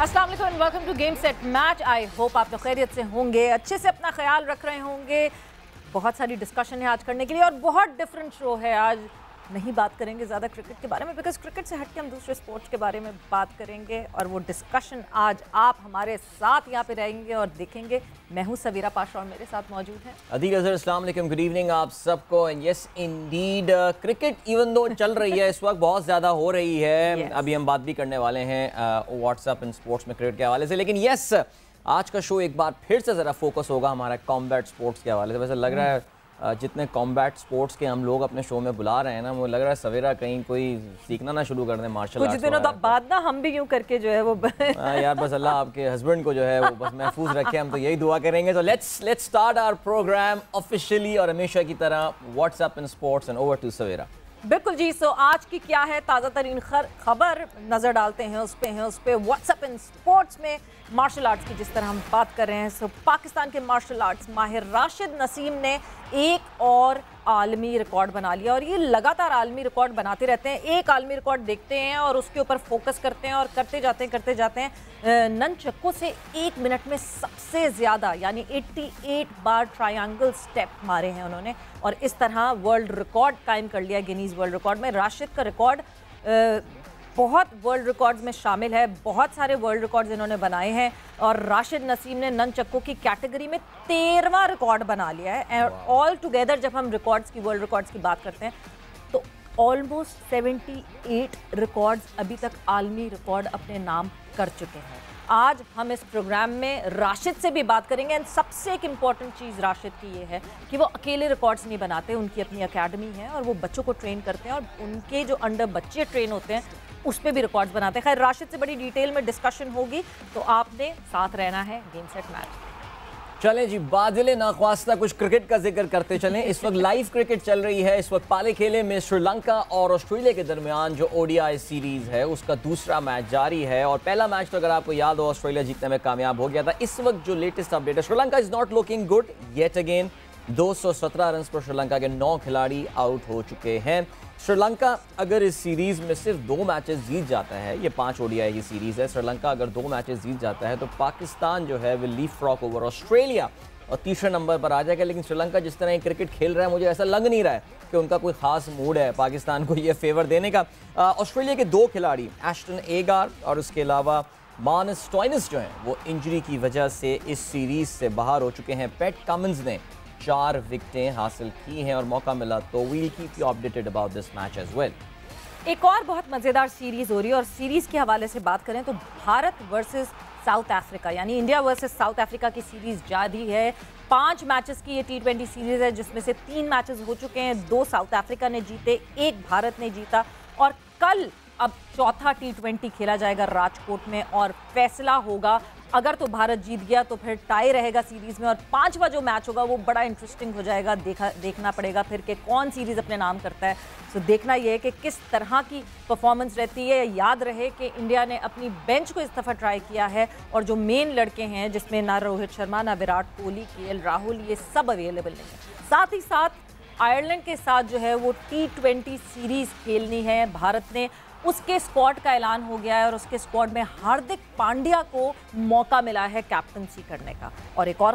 अस्सलाम वालेकुम and welcome to game set match. I hope आप लोग खैरियत से होंगे, अच्छे से अपना ख्याल रख रहे होंगे। बहुत सारी डिस्कशन है आज करने के लिए और बहुत डिफरेंट शो है आज। नहीं बात करेंगे ज़्यादा क्रिकेट के बारे में बिकॉज क्रिकेट से हट के हम दूसरे स्पोर्ट्स के बारे में बात करेंगे और वो डिस्कशन आज आप हमारे साथ यहाँ पे रहेंगे और देखेंगे। मैं हूँ सवीरा पाशा और मेरे साथ मौजूद हैं अदील अजहर। अस्सलाम वालेकुम, गुड इवनिंग आप सबको। And yes Indeed, cricket even though चल रही है इस वक्त, बहुत ज़्यादा हो रही है। Yes. अभी हम बात भी करने वाले हैं व्हाट्सएप इन स्पोर्ट्स में क्रिकेट के हवाले से, लेकिन यस आज का शो एक बार फिर से ज़रा फोकस होगा हमारा कॉम्बैट स्पोर्ट्स के हवाले से। वैसे लग रहा है जितने कॉम्बैट स्पोर्ट्स के हम लोग अपने शो में बुला रहे हैं ना, वो लग रहा है सवेरा कहीं कोई सीखना ना शुरू कर दें मार्शल आर्ट्स। कुछ दिनों बाद ना हम भी यूं करके जो है वो यार बस अल्लाह आपके हस्बैंड को जो है वो बस महफूज रखे, हम तो यही दुआ करेंगे। तो let's start our program officially और हमेशा की तरह what's up in sports and over to Savera. बिल्कुल जी। सो आज की क्या है ताज़ा तरीन खबर, नज़र डालते हैं उस पे व्हाट्सएप इन स्पोर्ट्स में मार्शल आर्ट्स की जिस तरह हम बात कर रहे हैं। सो पाकिस्तान के मार्शल आर्ट्स माहिर राशिद नसीम ने एक और आलमी रिकॉर्ड बना लिया और ये लगातार आलमी रिकॉर्ड बनाते रहते हैं। एक आलमी रिकॉर्ड देखते हैं और उसके ऊपर फोकस करते हैं और करते जाते हैं। ननचक्कों से 1 मिनट में सबसे ज़्यादा यानी 88 बार ट्रायंगल स्टेप मारे हैं उन्होंने और इस तरह वर्ल्ड रिकॉर्ड कायम कर लिया गिनीज वर्ल्ड रिकॉर्ड में। राशिद का रिकॉर्ड बहुत वर्ल्ड रिकॉर्ड्स में शामिल है, बहुत सारे वर्ल्ड रिकॉर्ड्स इन्होंने बनाए हैं और राशिद नसीम ने ननचक्कों की कैटेगरी में 13वां रिकॉर्ड बना लिया है। ऑल टुगेदर जब हम रिकॉर्ड्स की वर्ल्ड रिकॉर्ड्स की बात करते हैं तो ऑलमोस्ट 78 रिकॉर्ड्स अभी तक आलमी रिकॉर्ड अपने नाम कर चुके हैं। आज हम इस प्रोग्राम में राशिद से भी बात करेंगे एंड सबसे एक इम्पॉर्टेंट चीज़ राशिद की ये है कि वो अकेले रिकॉर्ड्स नहीं बनाते, उनकी अपनी एकेडमी है और वो बच्चों को ट्रेन करते हैं और उनके जो अंडर बच्चे ट्रेन होते हैं उस पर भी रिकॉर्ड्स बनाते हैं। खैर राशिद से बड़ी डिटेल में डिस्कशन होगी तो आपने साथ रहना है गेम सेट मैच। चलें जी, बादल नाख्वास्ता कुछ क्रिकेट का जिक्र करते चलें। इस वक्त लाइव क्रिकेट चल रही है। इस वक्त पाले खेले में श्रीलंका और ऑस्ट्रेलिया के दरमियान जो ओडीआई सीरीज है उसका दूसरा मैच जारी है और पहला मैच तो अगर आपको याद हो ऑस्ट्रेलिया जीतने में कामयाब हो गया था। इस वक्त जो लेटेस्ट अपडेट है, Sri Lanka is not looking good yet again. 217 run पर श्रीलंका के 9 खिलाड़ी आउट हो चुके हैं। श्रीलंका अगर इस सीरीज में सिर्फ 2 मैचेस जीत जाता है, ये 5 ओडीआई की सीरीज है, श्रीलंका अगर 2 मैचेस जीत जाता है तो पाकिस्तान जो है will leapfrog over Australia और तीसरे नंबर पर आ जाएगा। लेकिन श्रीलंका जिस तरह क्रिकेट खेल रहा है मुझे ऐसा लग नहीं रहा है कि उनका कोई खास मूड है पाकिस्तान को ये फेवर देने का। ऑस्ट्रेलिया के 2 खिलाड़ी एस्टन एगार और उसके अलावा मार्नस स्टोइनिस जो हैं वो इंजरी की वजह से इस सीरीज से बाहर हो चुके हैं। पैट कमिंस ने 4 विकेटें हासिल की हैं और मौका मिला तो we'll keep you updated about this match as well. एक और बहुत मज़ेदार सीरीज़ हो रही है और सीरीज़ के हवाले से बात करें तो भारत वर्सेस साउथ अफ्रीका यानी इंडिया वर्सेस साउथ अफ्रीका की सीरीज़ जारी है। 5 मैचेस की ये T20 सीरीज़ है जिसमें से 3 मैचेस हो चुके हैं, 2 साउथ अफ्रीका ने जीते, 1 भारत ने जीता और कल अब चौथा T20 खेला जाएगा राजकोट में और फैसला होगा। अगर तो भारत जीत गया तो फिर टाई रहेगा सीरीज़ में और 5वां जो मैच होगा वो बड़ा इंटरेस्टिंग हो जाएगा। देखना पड़ेगा फिर कि कौन सीरीज़ अपने नाम करता है। सो देखना यह है कि किस तरह की परफॉर्मेंस रहती है। याद रहे कि इंडिया ने अपनी बेंच को इस दफ़ा ट्राई किया है और जो मेन लड़के हैं जिसमें ना रोहित शर्मा ना विराट कोहली KL राहुल ये सब अवेलेबल नहीं है। साथ ही साथ आयरलैंड के साथ जो है वो T20 सीरीज़ खेलनी है भारत ने। उसके स्क्वाड का ऐलान हो गया है और उसके स्क्वाड में हार्दिक पांड्या को मौका मिला है कैप्टनसी करने का। और एक और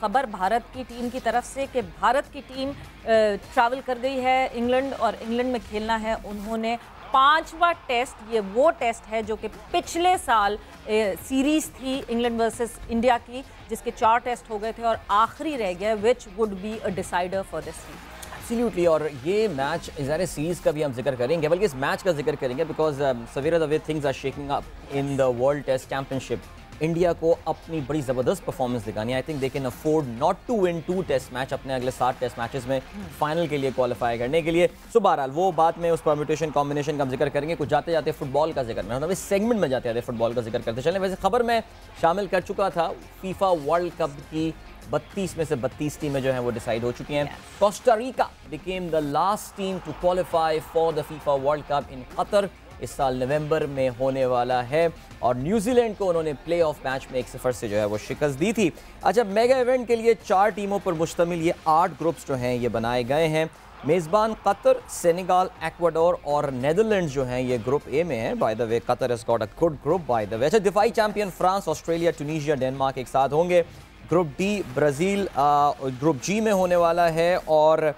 खबर भारत की टीम की तरफ से कि भारत की टीम ट्रैवल कर गई है इंग्लैंड और इंग्लैंड में खेलना है उन्होंने 5वां टेस्ट। ये वो टेस्ट है जो कि पिछले साल सीरीज़ थी इंग्लैंड वर्सेस इंडिया की जिसके 4 टेस्ट हो गए थे और आखिरी रह गया which would be a decider for this series. Absolutely, और ये मैच ज़ाहिर सीरीज़ का भी हम जिक्र करेंगे, बल्कि इस मैच का जिक्र करेंगे बिकॉज सवेरा the way things are shaking up in the world test championship. India को अपनी बड़ी ज़बरदस्त परफॉर्मेंस दिखानी है। I think they can afford not to win 2 test match अपने अगले 7 टेस्ट मैचेस में फाइनल के लिए क्वालिफाई करने के लिए। सो बहरहाल वो बात में उस परम्यूटेशन कॉम्बिनेशन का हम जिक्र करेंगे। कुछ जाते जाते फुटबॉल का जिक्र में, मतलब इस सेगमेंट में जाते जाते फुटबॉल का जिक्र करते चलें। वैसे खबर में शामिल कर चुका था फीफा वर्ल्ड कप की 32 में से 32 टीमें जो हैं वो डिसाइड हो चुकी हैं। Costa Rica became the last team to qualify for the FIFA world cup in Qatar. इस साल नवंबर में होने वाला है और न्यूजीलैंड को उन्होंने प्ले ऑफ मैच में 1-0 से जो है वो शिकस्त दी थी। अच्छा, मेगा इवेंट के लिए 4 टीमों पर मुश्तमिल ये 8 ग्रुप्स जो हैं ये बनाए गए हैं। मेज़बान कतर, सेनेगल, एक्वाडोर और नेदरलैंड्स जो हैं ये ग्रुप ए में हैं। By the way Qatar has got a good group by the way. अच्छा, दिफाई champion France, Australia, Tunisia, Denmark एक साथ होंगे। Group D Brazil group G में होने वाला है, और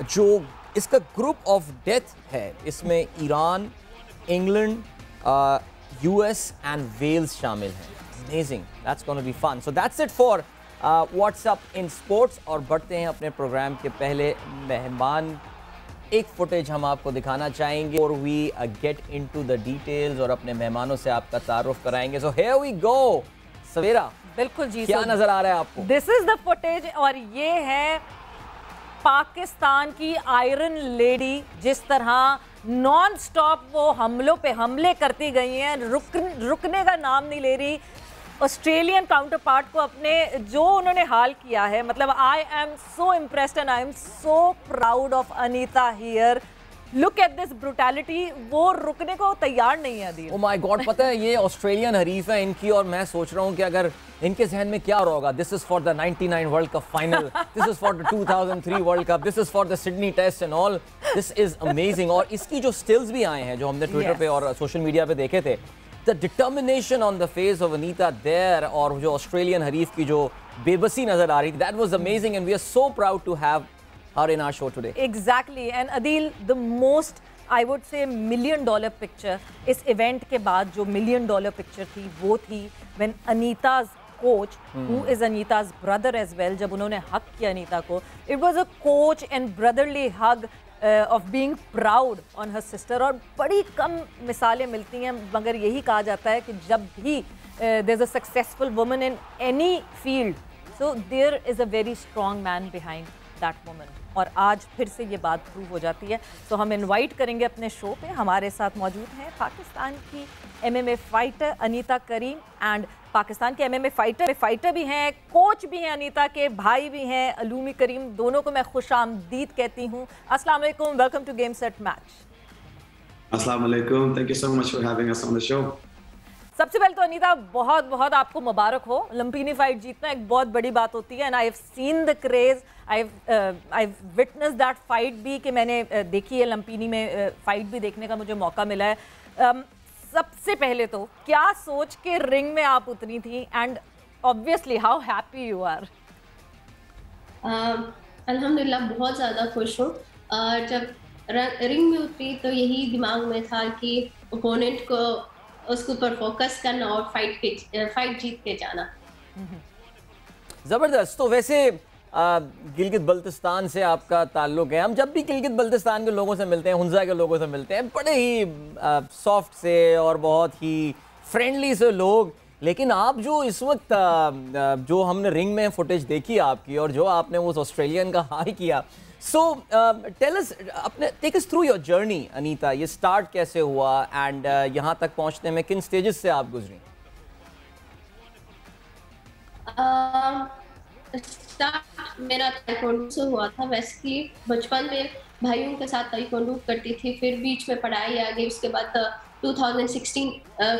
जो इसका ग्रुप ऑफ डेथ है इसमें Iran, England, US and Wales शामिल हैं। Amazing, that's gonna be fun. So that's it for what's up in sports, और बढ़ते हैं अपने प्रोग्राम के पहले मेहमान। एक फुटेज हम आपको दिखाना चाहेंगे और we get into the details और अपने मेहमानों से आपका तारुफ कराएंगे। So here we go. सवेरा, बिल्कुल जी, क्या नजर आ रहा है आपको? दिस इज द फुटेज, और ये है पाकिस्तान की आयरन लेडी। जिस तरह नॉन स्टॉप वो हमलों पे हमले करती गई हैं, रुकने का नाम नहीं ले रही। ऑस्ट्रेलियन काउंटर पार्ट को अपने जो उन्होंने हाल किया है, मतलब I am so impressed and I am so proud of Anita here. Look at this brutality, वो रुकने को तैयार नहीं है अदील। ओ माय गॉड, पता है ये ऑस्ट्रेलियन हरीफ है इनकी, और मैं सोच रहा हूँ कि अगर इनके जहन में क्या होगा, this is for the 99 world cup final, this is for the 2003 world cup, this is for the Sydney test and all, this is amazing. और इसकी जो स्टिल्स भी आए हैं जो हमने ट्विटर पे और सोशल मीडिया पे देखे थे, the determination on the face of Anita there, और जो ऑस्ट्रेलियन हरीफ की जो बेबसी नजर आ रही थी, that was amazing and we are so proud to have her in our show today. Exactly, and Adil, the most I would say $1 million picture इस event के बाद जो $1 million picture थी वो थी when Anita's coach, who is Anita's brother as well, जब उन्होंने hug किया अनीता को, it was a coach and brotherly hug of being proud on her sister। और बड़ी कम मिसालें मिलती हैं, मगर यही कहा जाता है कि जब भी there's a successful woman in any field, so there is a very strong man behind that woman। और आज फिर से ये बात प्रूव हो जाती है। तो हम इनवाइट करेंगे अपने शो पे, हमारे साथ मौजूद हैं पाकिस्तान की MMA fighter Anita Karim, and Pakistan के MMA फाइटर भी हैं, कोच भी हैं अनीता के, भाई भी हैं अलूमी करीम। दोनों को मैं खुशामदीद कहती हूँ। अस्सलाम वालेकुम, welcome to game set match. अस्सलाम वालेकुम, thank you so much for having us on the show. सबसे पहले तो अनीता बहुत बहुत आपको मुबारक हो। लंपीनी फाइट जीतना एक बहुत बड़ी बात होती है, and I have seen the craze, I witness that fight भी, कि मैंने देखी है लंपीनी में फाइट भी देखने का मुझे मौका मिला है। सबसे पहले तो क्या सोच के रिंग में आप उतरी थी, and obviously how happy you are? अल्हम्दुलिल्लाह बहुत ज़्यादा खुश हूँ। जब रिंग में उतरी तो यही दिमाग में था कि ओपोनेंट को उसके ऊपर फोकस करना और फाइट जीत के जाना। जबरदस्त। तो वैसे गिलगित बल्तिस्तान से आपका ताल्लुक है। हम जब भी गिलगित बल्तिस्तान के लोगों से मिलते हैं, हुंजा के लोगों से मिलते हैं, बड़े ही सॉफ्ट से और बहुत ही फ्रेंडली से लोग, लेकिन आप जो इस वक्त जो हमने रिंग में फुटेज देखी आपकी, और जो आपने उस ऑस्ट्रेलियन का हाई किया, सो टेल अस, अपने take us through your journey Anita. ये स्टार्ट कैसे हुआ एंड यहाँ तक पहुँचने में किन स्टेजेस से आप गुजरी? स्टार्ट मेरा ताइक्वांडो से हुआ था। बेसिकली बचपन में भाइयों के साथ ताइक्वांडो करती थी, फिर बीच में पढ़ाई आ गई। उसके बाद 2016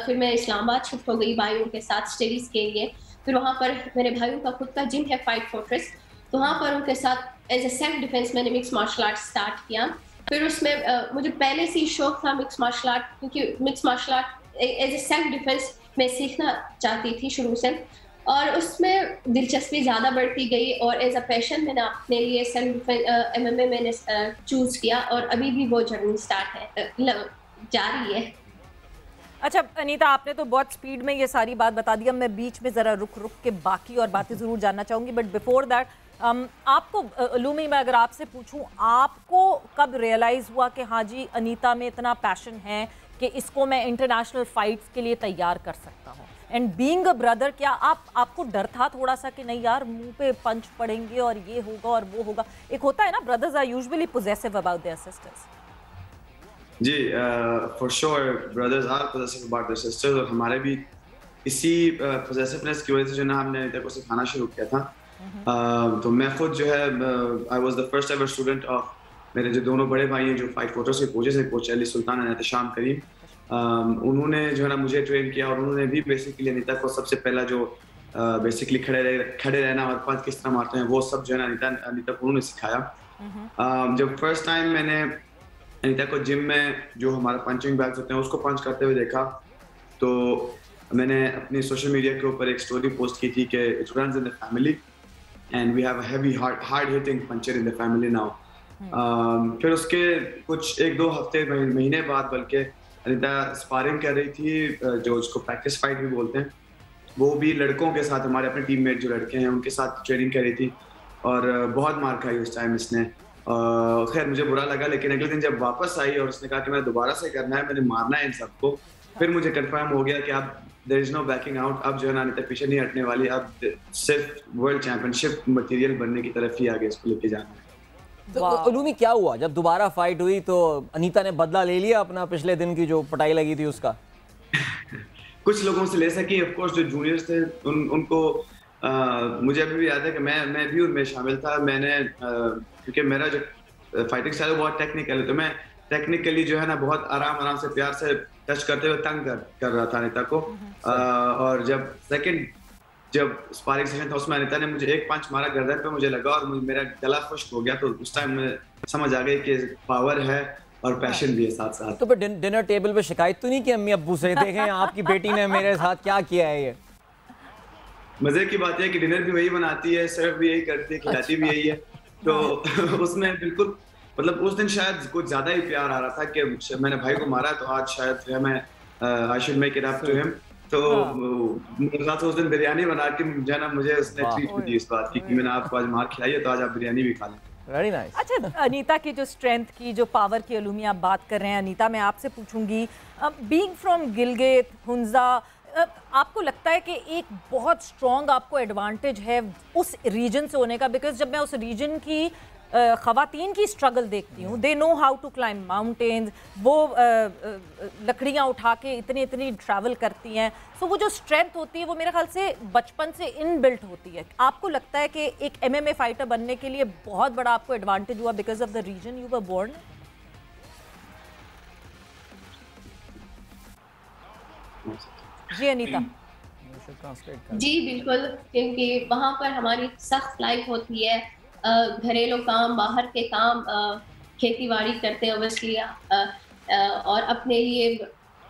फिर मैं इस्लामाबाद शिफ्ट हो गई भाइयों के साथ स्टडीज़ के लिए। फिर वहाँ पर मेरे भाइयों का खुद का जिम है, फाइट फोर्ट्रेस, तो वहाँ पर उनके साथ एज ए सेल्फ डिफेंस मैंने मिक्स मार्शल आर्ट स्टार्ट किया। फिर उसमें मुझे पहले से ही शौक था मिक्स मार्शल आर्ट, क्योंकि mix martial art as a self defence मैं सीखना चाहती थी शुरू से, और उसमें दिलचस्पी ज़्यादा बढ़ती गई, और एज अ पैशन मैंने अपने लिए सेल्फ MMA मैंने चूज़ किया, और अभी भी वो जर्नी स्टार्ट है, जारी है। अच्छा अनीता, आपने तो बहुत स्पीड में ये सारी बात बता दी, अब मैं बीच में ज़रा रुक के बाकी और बातें ज़रूर जानना चाहूँगी, बट बिफोर दैट आपको अलूमी, मैं अगर आपसे पूछूं, आपको कब रियलाइज़ हुआ कि हाँ जी अनीता में इतना पैशन है कि इसको मैं इंटरनेशनल फाइट्स के लिए तैयार कर सकता हूँ? एंड बीइंग अ ब्रदर, क्या आपको डर था थोड़ा सा कि नहीं यार मुंह पे पंच पड़ेंगे और ये होगा और वो होगा? एक होता है ना, brothers are usually possessive about their sisters. जी, for sure brothers are possessive about their sisters, और हमारे भी इसी पोजेसिवनेस की वजह से जो ना हमने अनीता को सिखाना शुरू किया था। तो मैं खुद जो है, I was the first ever student of मेरे जो दोनों बड़े भाई हैं जो फाइट फोर्ट्रेस के कोचेस हैं, कोच अली सुल्तान एंड एहतशाम करीम। उन्होंने जो है ना मुझे ट्रेन किया, और उन्होंने भी बेसिकली अनीता को सबसे पहला जो बेसिकली खड़े रहना और पंच किस तरह मारते हैं वो सब जो है ना अनीता को उन्होंने सिखाया। जब फर्स्ट टाइम मैंने अनीता को जिम में जो हमारा पंचिंग बैग्स होते हैं उसको पंच करते हुए देखा, तो मैंने अपनी सोशल मीडिया के ऊपर एक स्टोरी पोस्ट की थी कि it runs in the family and we have a heavy hard hitting puncher in the family now. फिर उसके कुछ 1-2 हफ्ते महीने बाद बल्कि अनीता स्पारिंग कर रही थी, जो उसको प्रैक्टिस फाइट भी बोलते हैं, वो भी लड़कों के साथ, हमारे अपने टीममेट जो लड़के हैं उनके साथ ट्रेनिंग कर रही थी और बहुत मार खाई उस टाइम इसने। खैर मुझे बुरा लगा, लेकिन अगले दिन जब वापस आई और उसने कहा कि मैं दोबारा से करना है, मैंने मारना है इन सबको, फिर मुझे कंफर्म हो गया कि अब there is no backing out, अब जो है ना अनीता पीछे नहीं हटने वाली, अब सिर्फ वर्ल्ड चैंपियनशिप मटेरियल बनने की तरफ ही आगे इसको लेके जाना है। तो उलूमी क्या हुआ जब दोबारा फाइट हुई? तो अनीता ने बदला ले लिया अपना पिछले दिन की जो पिटाई लगी थी उसका? कुछ लोगों से ले सकी, ऑफ कोर्स जो जूनियर्स थे उनको मुझे अभी भी याद है कि मैं भी उनमें शामिल था। मैंने क्योंकि मेरा जो फाइटिंग स्टाइल है बहुत टेक्निकल है, तो मैं टेक्निकली जो है ना बहुत आराम से प्यार से टच करते हुए तंग कर रहा था अनीता को। और जब स्पारिंग सेशन था उसमें अनीता ने मुझे एक पंच मारा गर्दन पे, मुझे लगा और मेरा गला खुश्क हो गया, तो उस टाइम में समझ आ गई कि पावर है और पैशन भी है साथ साथ। तो फिर डिनर टेबल पे शिकायत तो नहीं की अम्मी अब्बू से, देखें आपकी बेटी ने मेरे साथ क्या किया है? ये मजे की बात है कि डिनर भी वही बनाती है, सर्व भी यही करती है, खिलाती भी यही है, तो उसमें बिल्कुल मतलब उस दिन शायद कुछ ज्यादा ही प्यार आ रहा था कि मैंने भाई को मारा, तो आज शायद जो है मैं I should make it up to him. तो मेरे साथ उस दिन बिरयानी बना के जो है ना मुझे उसने ट्रीट भी दी इस बात की कि मैंने आपको आज मार खिलाई है, तो आज आप बिरयानी भी खा लें। Very nice. अच्छा, अनीता की जो स्ट्रेंथ की, जो पावर की अलूमी आप बात कर रहे हैं, अनीता मैं आपसे पूछूंगी, बीइंग फ्रॉम गिलगित हुंजा, आपको लगता है कि एक बहुत स्ट्रॉन्ग आपको एडवांटेज है उस रीजन से होने का? बिकॉज जब मैं उस रीजन की ख़वातीन की स्ट्रगल देखती हूँ, they know how to climb mountains, वो लकड़ियाँ उठा के इतनी ट्रैवल करती हैं, सो वो जो स्ट्रेंथ होती है वो मेरे ख्याल से बचपन से इनबिल्ट होती है। आपको लगता है कि एक MMA फाइटर बनने के लिए बहुत बड़ा आपको एडवांटेज हुआ because of the reason you were born? जी अनीता। जी बिल्कुल, क्योंकि वहाँ पर हमारी सख्त लाइफ होती है, घरेलू काम, बाहर के काम, खेती बाड़ी करते हैं ओबियसली, और अपने लिए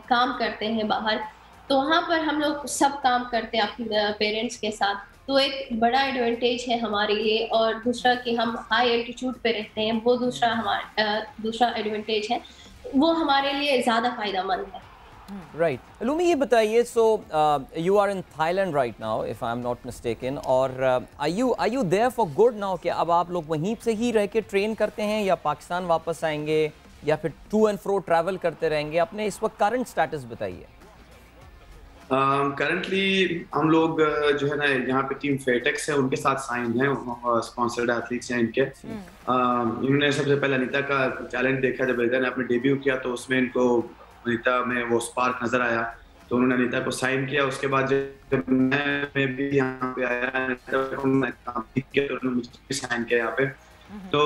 काम करते हैं बाहर, तो वहाँ पर हम लोग सब काम करते हैं अपने पेरेंट्स के साथ, तो एक बड़ा एडवांटेज है हमारे लिए। और दूसरा कि हम हाई एल्टीट्यूड पे रहते हैं, वो दूसरा एडवांटेज है, वो हमारे लिए ज़्यादा फायदेमंद है। राइट। अलूमी ये बताइए, so you are in Thailand right now if I am not mistaken, और are you there for good now? कि अब आप लोग वहीं से ही रह के ट्रेन करते हैं या पाकिस्तान वापस आएंगे या फिर टू एंड फ्रो ट्रैवल करते रहेंगे? अपने इस वक्त करंट स्टेटस बताइए। करंटली हम लोग जो है ना यहाँ पे टीम फेटेक्स है, उनके साथ साइन है, स्पॉन्सर्ड एथलीट्स हैं इनके। इन्होंने सबसे पहले अनीता का टैलेंट देखा, जब अनीता ने अपने डेब्यू किया तो उसमें इनको अनीता में वो स्पार्क नजर आया, तो उन्होंने अनीता को साइन किया। उसके बाद जब मैं भी यहाँ पे आया तो उन्होंने मुझे साइन किया यहाँ पे। तो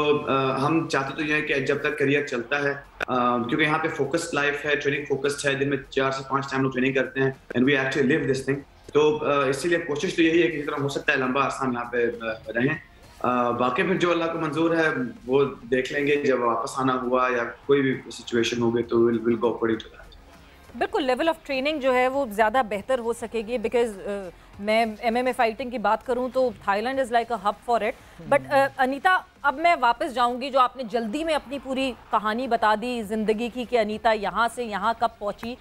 हम चाहते तो ये है कि जब तक करियर चलता है, क्योंकि यहाँ पे फोकस्ड लाइफ है, ट्रेनिंग फोकस्ड है, दिन में 4 से 5 टाइम लोग ट्रेनिंग करते हैं and we actually live this thing. तो इसीलिए कोशिश तो यही है कि जितना हो सकता है लंबा आसान यहाँ पे रहें। बाकी फिर जो अल्लाह को मंजूर है वो देख लेंगे, जब वापस आना हुआ या कोई भी सिचुएशन होगी तो will go according to that. बिल्कुल, लेवल ऑफ ट्रेनिंग जो है वो ज़्यादा बेहतर हो सकेगी, बिकॉज मैं MMA फाइटिंग की बात करूं तो Thailand is like a hub for it. But Anita, अब मैं वापस जाऊंगी, जो आपने जल्दी में अपनी पूरी कहानी बता दी ज़िंदगी की कि अनीता यहाँ से यहाँ कब पहुँची,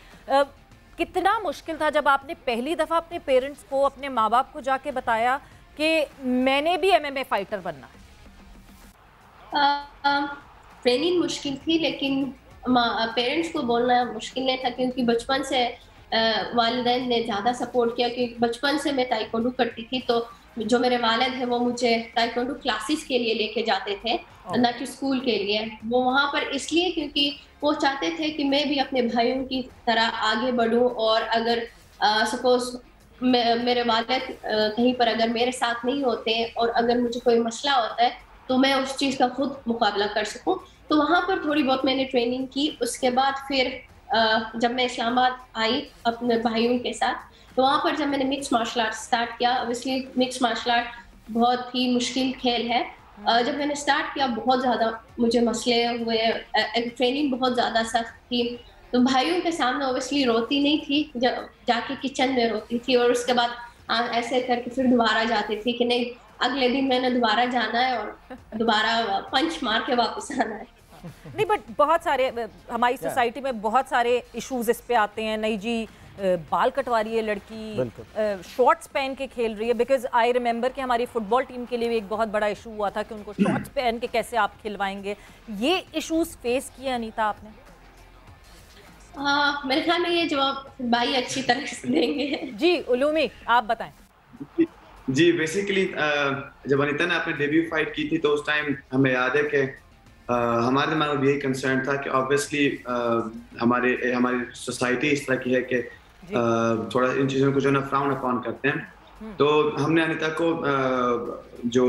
कितना मुश्किल था जब आपने पहली दफ़ा अपने पेरेंट्स को, अपने माँ बाप को जाके बताया कि मैंने भी MMA फाइटर बनना है? ट्रेनिंग मुश्किल थी, लेकिन पेरेंट्स को बोलना मुश्किल नहीं था, क्योंकि बचपन से वालिदैन ने ज़्यादा सपोर्ट किया। क्योंकि बचपन से मैं ताइक्वांडो करती थी, तो जो मेरे वालिद हैं वो मुझे ताइक्वांडो क्लासेस के लिए लेके जाते थे, ना कि स्कूल के लिए। वो वहाँ पर इसलिए क्योंकि वो चाहते थे कि मैं भी अपने भाइयों की तरह आगे बढ़ूँ, और अगर सपोज मेरे वालिद कहीं पर अगर मेरे साथ नहीं होते और अगर मुझे कोई मसला होता है तो मैं उस चीज़ का खुद मुकाबला कर सकूं। तो वहाँ पर थोड़ी बहुत मैंने ट्रेनिंग की। उसके बाद फिर जब मैं इस्लामाबाद आई अपने भाइयों के साथ, तो वहाँ पर जब मैंने मिक्स मार्शल आर्ट स्टार्ट किया, ऑब्वियसली मिक्स मार्शल आर्ट बहुत ही मुश्किल खेल है, जब मैंने स्टार्ट किया बहुत ज़्यादा मुझे मसले हुए, ट्रेनिंग बहुत ज़्यादा सख्त थी, तो भाइयों के सामने ऑब्वियसली रोती नहीं थी, जब जाके किचन में रोती थी और उसके बाद ऐसे करके फिर दोबारा जाती थी कि नहीं अगले दिन मैंने दोबारा जाना है और दोबारा पंच मार के वापस आना है। नहीं बट बहुत सारे हमारी सोसाइटी में बहुत सारे इश्यूज इस पे आते हैं। नहीं जी बाल कटवा रही है लड़की, शॉर्ट्स पहन के खेल रही है, बिकॉज आई रिमेंबर कि हमारी फुटबॉल टीम के लिए भी एक बहुत बड़ा इशू हुआ था कि उनको शॉर्ट्स पहन के कैसे आप खिलवाएंगे। ये इश्यूज फेस किए अनीता आपने? हाँ, मेरे ख्याल में ये जवाब भाई अच्छी तरह से देंगे। जी उलूमी आप बताएं। जी बेसिकली जब अनीता ने अपने डेब्यू फाइट की थी तो उस टाइम हमें याद है कि हमारे दिमाग में भी यही कंसर्न था कि ऑब्वियसली हमारी सोसाइटी इस तरह की है कि थोड़ा इन चीज़ों को जो ना फ्राउन अपॉन करते हैं। तो हमने अनीता को जो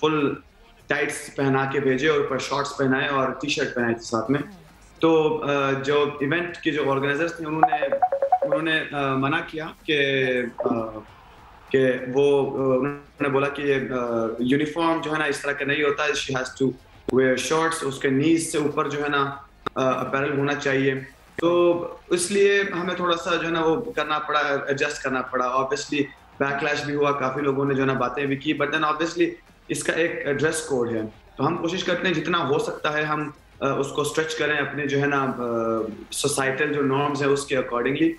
फुल टाइट्स पहना के भेजे और ऊपर शॉर्ट्स पहनाए और टी शर्ट पहनाई थी साथ में। तो जो इवेंट के जो ऑर्गेनाइजर्स थे उन्होंने मना किया कि वो उन्होंने बोला कि यूनिफॉर्म जो है ना इस तरह का नहीं होता है, she has to wear shorts, उसके नीज से ऊपर जो है ना अपैरल होना चाहिए। तो इसलिए हमें थोड़ा सा जो है ना वो करना पड़ा, एडजस्ट करना पड़ा। ऑब्वियसली बैकलैश भी हुआ, काफी लोगों ने जो है ना बातें भी की, बट देन ऑब्वियसली इसका एक ड्रेस कोड है, तो हम कोशिश करते हैं जितना हो सकता है हम उसको स्ट्रेच करें अपने जो है ना सोसाइटल जो नॉर्म्स है उसके अकॉर्डिंगली।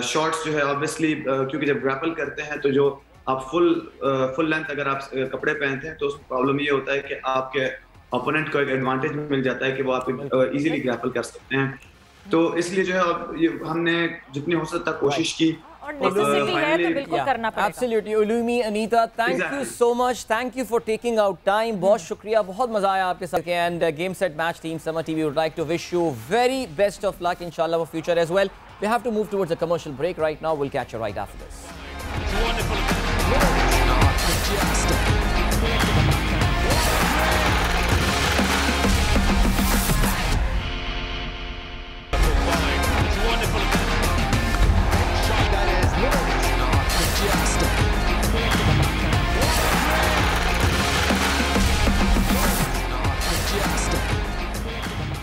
शॉर्ट्स जो है ऑब्वियसली क्योंकि जब ग्रैपल करते हैं तो जो आप फुल लेंथ अगर आप कपड़े पहनते हैं तो उसमें प्रॉब्लम ये होता है कि आपके ओपोनेंट को एक एडवांटेज मिल जाता है कि वो आप इजीली ग्रैपल कर सकते हैं। तो इसलिए जो है हमने जितनी हो सकता कोशिश की और नेसेसिटी है तो बिल्कुल करना पड़ेगा। Absolutely, Ulumi, Anita, thank you so much. Thank you for taking out time. बहुत शुक्रिया, बहुत मजा आया आपके साथ। And game set match team Sama TV would like to wish you very best of luck, inshallah, for future as well. We have to move towards a commercial break right now. We'll catch you right after this.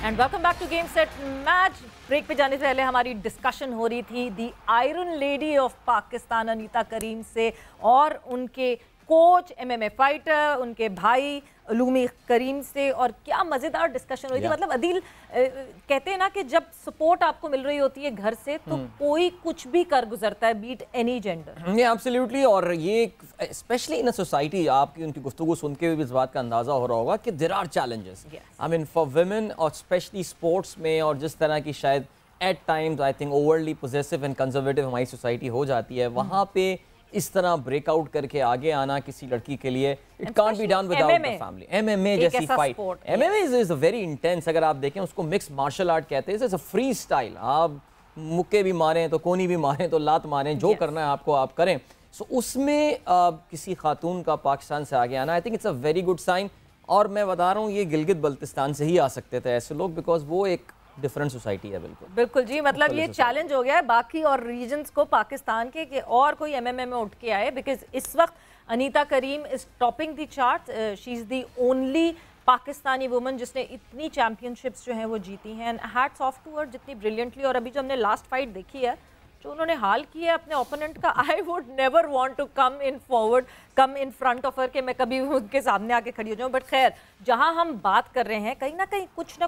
And welcome back to game set match. Break पे जाने से पहले हमारी discussion हो रही थी the Iron Lady of Pakistan Anita Karim से और उनके कोच एमएमए फाइटर उनके भाई उलूमी करीम से, और क्या मज़ेदार डिस्कशन हुई थी। मतलब अदील कहते हैं ना कि जब सपोर्ट आपको मिल रही होती है घर से तो कोई कुछ भी कर गुजरता है, बीट एनी जेंडर। एब्सोल्युटली, और ये स्पेशली इन अ सोसाइटी आपकी उनकी गुफ्तगू सुन के भी इस बात का अंदाजा हो रहा होगा कि there are challenges I mean for women, और स्पेशली स्पोर्ट्स में, और जिस तरह की शायद at times I think overly positive and conservative हमारी सोसाइटी हो जाती है, वहाँ पे इस तरह ब्रेकआउट करके आगे आना किसी लड़की के लिए it can't be done without the family. MMA जैसी fight, MMA is very intense. अगर आप देखें उसको मिक्स मार्शल आर्ट कहते हैं, इट्स अ फ्री स्टाइल। आप मुक्के भी मारें तो कोनी भी मारें तो लात मारें, जो करना है आपको आप करें। सो उसमें किसी खातून का पाकिस्तान से आगे आना I think it's a very good sign. और मैं बता रहा हूँ ये गिलगित बल्तिस्तान से ही आ सकते थे ऐसे लोग, बिकॉज वो एक डिफरेंट सोसाइटी है। बिल्कुल बिल्कुल जी, मतलब ये चैलेंज हो गया है बाकी और रीजन्स को पाकिस्तान के कि और कोई एमएमए में उठ के आए, बिकॉज इस वक्त Anita Karim is topping the chart. She is the only Pakistani woman जिसने इतनी चैम्पियनशिप्स जो हैं वो जीती हैं, and hats off to her जितनी ब्रिलियंटली। और अभी जो हमने लास्ट फाइट देखी है जो उन्होंने हाल की है अपने ओपोनेंट का, I would never want to come in front of her कि मैं कभी उनके सामने आके खड़ी हो जाऊं। बट खैर, जहां हम बात कर रहे हैं कहीं ना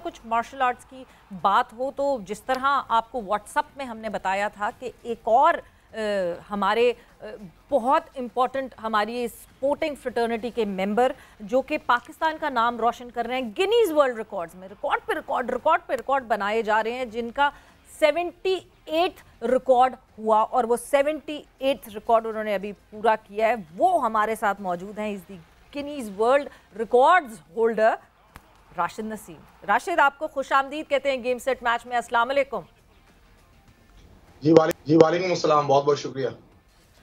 कुछ मार्शल आर्ट्स की बात हो, तो जिस तरह आपको व्हाट्सएप में हमने बताया था कि एक और हमारे बहुत इम्पॉर्टेंट हमारी स्पोर्टिंग फ्रेटर्निटी के मेंबर जो कि पाकिस्तान का नाम रोशन कर रहे हैं गिनीज वर्ल्ड रिकॉर्ड्स में, रिकॉर्ड पे रिकॉर्ड बनाए जा रहे हैं, जिनका 78 रिकॉर्ड हुआ और वो 78 रिकॉर्ड उन्होंने अभी पूरा किया है। वो हमारे साथ मौजूद हैं, is the Guinness world records holder Rashid Naseem. Rashid, आपको खुशामदीद कहते हैं गेम सेट मैच में। अस्सलाम वालेकुम। जी वालेकुम अस्सलाम, बहुत बहुत शुक्रिया।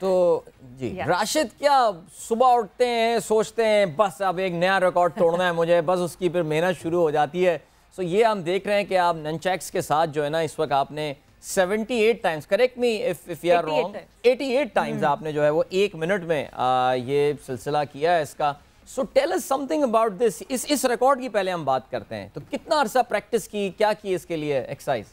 तो जी राशिद, क्या सुबह उठते हैं सोचते हैं बस अब एक नया रिकॉर्ड तोड़ना है मुझे, बस उसकी फिर मेहनत शुरू हो जाती है। सो ये हम देख रहे हैं कि आप ननचैक्स के साथ जो है ना इस वक्त आपने 78 times, correct me if you are wrong, 88 times आपने जो है वो 1 मिनट में ये सिलसिला किया है इसका। So tell us something about this. इस रिकॉर्ड की पहले हम बात करते हैं, तो कितना अरसा प्रैक्टिस की, क्या की इसके लिए एक्सरसाइज?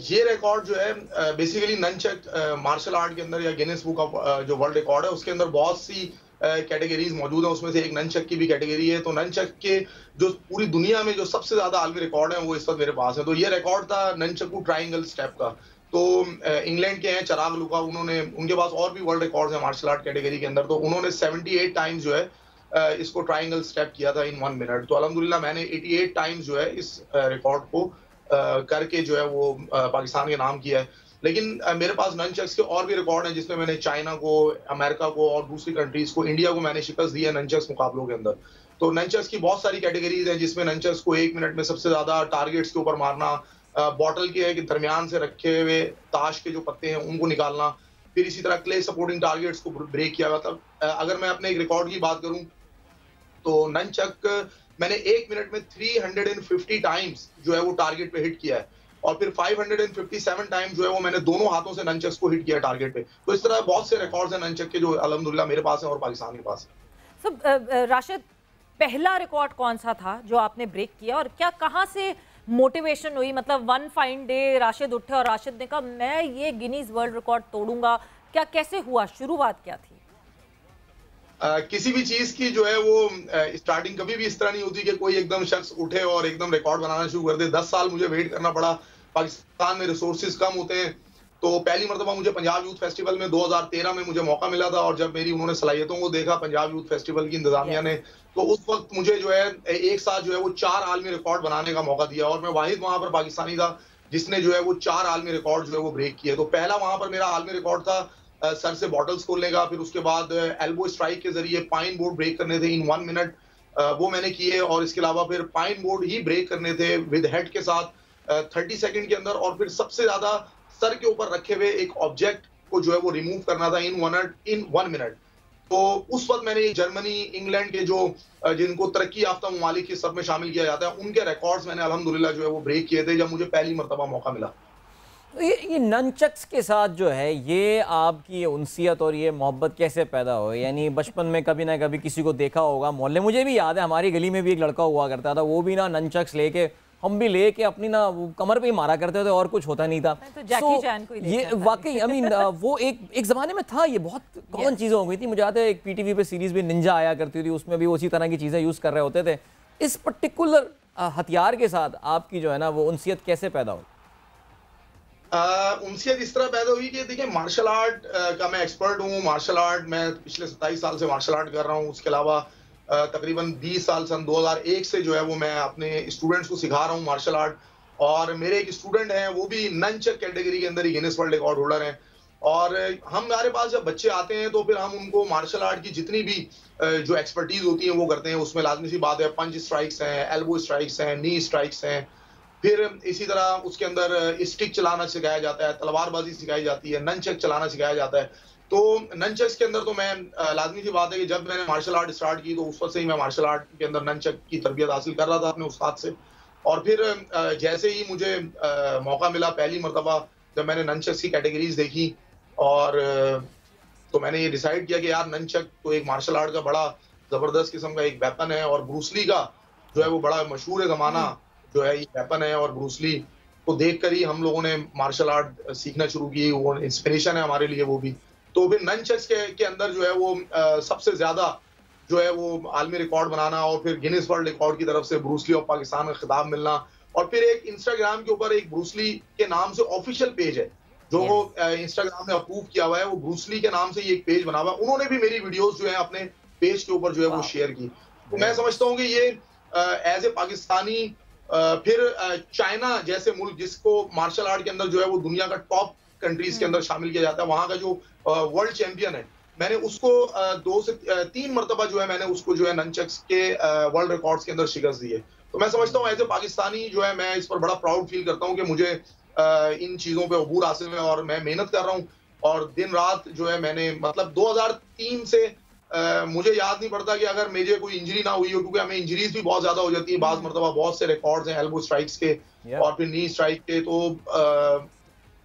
ये रिकॉर्ड जो है बेसिकली ननचक मार्शल आर्ट के अंदर या गिनीज बुक ऑफ जो वर्ल्ड रिकॉर्ड है उसके अंदर बहुत सी कैटेगरीज मौजूद है। उसमें से एक ननचक की भी कैटेगरी है। तो ननचक के जो पूरी दुनिया में जो सबसे ज्यादा आलमी रिकॉर्ड है वो इस वक्त मेरे पास है। तो ये रिकॉर्ड था ननचकू ट्राइंगल स्टेप का। तो इंग्लैंड के हैं चिराग लुका, उनके पास और भी वर्ल्ड रिकॉर्ड्स हैं मार्शल आर्ट कैटेगरी के अंदर। तो उन्होंने 78 टाइम्स जो है इसको ट्राइंगल स्टेप किया था इन 1 मिनट। तो अल्हम्दुलिल्लाह मैंने 88 टाइम्स जो है इस रिकॉर्ड को करके जो है वो पाकिस्तान के नाम किया है। लेकिन मेरे पास ननचक्स के और भी रिकॉर्ड हैं जिसमें मैंने चाइना को, अमेरिका को और दूसरी कंट्रीज को, इंडिया को मैंने शिकस्त दी है ननचक्स मुकाबलों के अंदर। तो ननचक्स की बहुत सारी कैटेगरीज हैं जिसमें ननचक्स को 1 मिनट में सबसे ज्यादा टारगेट्स के ऊपर मारना, बॉटल के दरमियान से रखे हुए ताश के जो पत्ते हैं उनको निकालना, फिर इसी तरह क्ले सपोर्टिंग टारगेट्स को ब्रेक किया। मतलब अगर मैं अपने एक रिकॉर्ड की बात करूं तो ननचक मैंने 1 मिनट में 350 टाइम्स जो है वो टारगेट पे हिट किया है और फिर 557 टाइम्स जो है वो मैंने दोनों हाथों से ननचक्स को हिट किया टारगेट पे। तो इस तरह बहुत से रिकॉर्ड्स हैं ननचक के जो अल्हम्दुलिल्लाह मेरे पास हैं और पाकिस्तान के पास है। सब राशिद, पहला रिकॉर्ड कौन सा था जो आपने ब्रेक किया और क्या, कहाँ से मोटिवेशन हुई? मतलब वन फाइन डे राशिद उठे और राशिद ने कहा मैं ये गिनीज वर्ल्ड रिकॉर्ड तोड़ूंगा, क्या कैसे हुआ, शुरुआत क्या थी? किसी भी चीज की जो है वो स्टार्टिंग कभी भी इस तरह नहीं होती कि कोई एकदम शख्स उठे और एकदम रिकॉर्ड बनाना शुरू कर दे। 10 साल मुझे वेट करना पड़ा। पाकिस्तान में रिसोर्सेज कम होते हैं। तो पहली मरतबा मुझे पंजाब यूथ फेस्टिवल में 2013 में मुझे मौका मिला था और जब मेरी उन्होंने सलाहियतों को देखा पंजाब यूथ फेस्टिवल की इंतजामिया ने, तो उस वक्त मुझे जो है एक साथ जो है वो 4 आलमी रिकॉर्ड बनाने का मौका दिया और मैं वाहिद वहां पर पाकिस्तानी था जिसने जो है वो 4 आलमी रिकॉर्ड जो है वो ब्रेक किए। तो पहला वहां पर मेरा आलमी रिकॉर्ड था सर से बॉटल्स खोलने का। फिर उसके बाद एल्बो स्ट्राइक के जरिए पाइन बोर्ड ब्रेक करने थे इन 1 मिनट, वो मैंने किए। और इसके अलावा फिर पाइन बोर्ड ही ब्रेक करने थे विद हेड के साथ 30 सेकंड के अंदर। और फिर सबसे ज्यादा सर के ऊपर रखे हुए एक ऑब्जेक्ट को जो है वो रिमूव करना था इन 1 मिनट। तो उस वक्त मैंने जर्मनी, इंग्लैंड के जो जिनको तरक्की याफ्ता ममालिक के सब में शामिल किया जाता है उनके रिकॉर्ड्स मैंने अल्हम्दुलिल्लाह जो है वो ब्रेक किए थे जब मुझे पहली मरतबा मौका मिला। ये ननचक्स के साथ जो है ये आपकी उनसियत और ये मोहब्बत कैसे पैदा हो? यानी बचपन में कभी ना कभी किसी को देखा होगा मोहल्ले, मुझे भी याद है हमारी गली में भी एक लड़का हुआ करता था, वो भी ना ननचक्स लेके, हम भी लेके अपनी ना कमर पे ही मारा करते थे और कुछ होता नहीं था। तो जैकी चैन को ही ये वाकई आई मीन वो एक ज़माने में था, ये बहुत कॉमन चीज़ें हो गई थी। मुझे याद है एक पीटीवी पे सीरीज़ भी निंजा आया करती थी, उसमें भी उसी तरह की चीज़ें यूज़ कर रहे होते थे। इस पर्टिकुलर हथियार के साथ आपकी जो है ना वो उनसियत कैसे पैदा हुई? उनसियत इस तरह पैदा हुई कि देखिए मार्शल आर्ट का मैं एक्सपर्ट हूँ। मार्शल आर्ट मैं पिछले 27 साल से मार्शल आर्ट कर रहा हूँ। उसके अलावा तकरीबन 20 साल सन 2001 से जो है वो मैं अपने स्टूडेंट्स को सिखा रहा हूँ मार्शल आर्ट। और मेरे एक स्टूडेंट हैं वो भी ननचक कैटेगरी के अंदर ही गिनीज वर्ल्ड रिकॉर्ड होल्डर हैं। और हमारे पास जब बच्चे आते हैं तो फिर हम उनको मार्शल आर्ट की जितनी भी जो एक्सपर्टीज होती है वो करते हैं। उसमें लाजमी सी बात है पंच स्ट्राइक्स हैं, एल्बो स्ट्राइक्स हैं, नी स्ट्राइक्स हैं। फिर इसी तरह उसके अंदर स्टिक चलाना सिखाया जाता है, तलवारबाजी सिखाई जाती है, ननचक चलाना सिखाया जाता है। तो ननचक्स के अंदर तो मैं लाजमी सी बात है कि जब मैंने मार्शल आर्ट स्टार्ट की तो उस वक्त से ही मैं मार्शल आर्ट के अंदर ननचक की तरबियत हासिल कर रहा था अपने उस्ताद से। और फिर जैसे ही मुझे मौका मिला पहली मरतबा जब मैंने ननचक्स की कैटेगरीज देखी और तो मैंने ये डिसाइड किया कि यार ननचक तो एक मार्शल आर्ट का बड़ा जबरदस्त किस्म का एक वेपन है और ब्रूस ली का जो है वो बड़ा मशहूर जमाना जो है ये वेपन है। और ब्रूस ली को देखकर ही हम लोगों ने मार्शल आर्ट सीखना शुरू की, वो इंस्पिरेशन है हमारे लिए वो भी। तो फिर ननचक्स के अंदर जो है वो सबसे ज्यादा जो है वो आलमी रिकॉर्ड बनाना और फिर गिनीज वर्ल्ड रिकॉर्ड की तरफ से ब्रूस ली ऑफ पाकिस्तान का खिताब मिलना। और फिर एक इंस्टाग्राम के ऊपर एक ब्रूस ली के नाम से ऑफिशियल पेज है जो वो इंस्टाग्राम ने अप्रूव किया हुआ है, वो ब्रूस ली के नाम से ये एक पेज बना हुआ है। उन्होंने भी मेरी वीडियोस जो है अपने पेज के ऊपर जो है वो शेयर की। तो मैं समझता हूँ कि ये एज ए पाकिस्तानी फिर चाइना जैसे मुल्क जिसको मार्शल आर्ट के अंदर जो है वो दुनिया का टॉप कंट्रीज के अंदर शामिल किया जाता है, वहां का जो वर्ल्ड चैंपियन है, मैंने उसको 2 से 3 मरतबा जो है मैंने उसको जो है ननचक्स के वर्ल्ड रिकॉर्ड्स के अंदर शिकस्त दी है। तो मैं समझता हूँ एज ए पाकिस्तानी जो है मैं इस पर बड़ा प्राउड फील करता हूँ कि मुझे इन चीजों पे अबूर हासिल है और मैं मेहनत कर रहा हूँ। और दिन रात जो है मैंने मतलब 2003 से मुझे याद नहीं पड़ता कि अगर मुझे कोई इंजरी ना हुई हो, क्योंकि हमें इंजरीज भी बहुत ज्यादा हो जाती है बाज मरतबा। बहुत से रिकॉर्ड्स हैं एल्बो स्ट्राइक्स के और फिर नी स्ट्राइक के। तो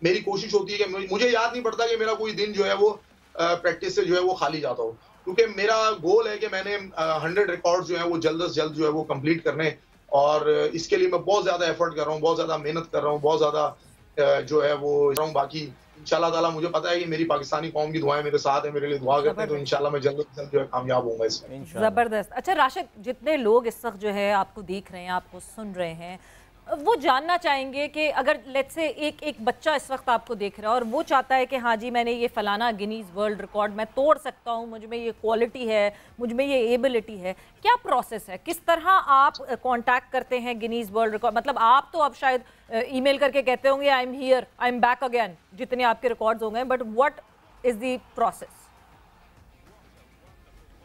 मेरी कोशिश होती है कि मुझे याद नहीं पड़ता कि मेरा कोई दिन जो है वो प्रैक्टिस से जो है वो खाली जाता हो। क्योंकि मेरा गोल है कि मैंने 100 रिकॉर्ड जो है वो जल्द से जल्द जो है वो कंप्लीट करने, और इसके लिए मैं बहुत ज्यादा एफर्ट कर रहा हूँ, बहुत ज्यादा मेहनत कर रहा हूँ, बहुत ज्यादा जो है वो बाकी इंशाल्लाह ताला मुझे पता है कि मेरी पाकिस्तानी कौम की दुआएं मेरे साथ है, मेरे लिए दुआ करते हैं, तो इंशाल्लाह मैं जल्द से जल्द जो है कामयाब होऊंगा इसमें। जबरदस्त। अच्छा राशिद, जितने लोग इस वक्त जो है आपको देख रहे हैं, आपको सुन रहे हैं, वो जानना चाहेंगे कि अगर लेट्स से एक बच्चा इस वक्त आपको देख रहा है और वो चाहता है कि हाँ जी मैंने ये फलाना गिनीज वर्ल्ड रिकॉर्ड मैं तोड़ सकता हूँ, मुझ में ये क्वालिटी है, मुझ में ये एबिलिटी है, क्या प्रोसेस है, किस तरह आप कांटेक्ट करते हैं गिनीज वर्ल्ड रिकॉर्ड? मतलब आप तो अब शायद ईमेल करके कहते होंगे I am here, I am back again, जितने आपके रिकॉर्ड्स होंगे, but what is the process?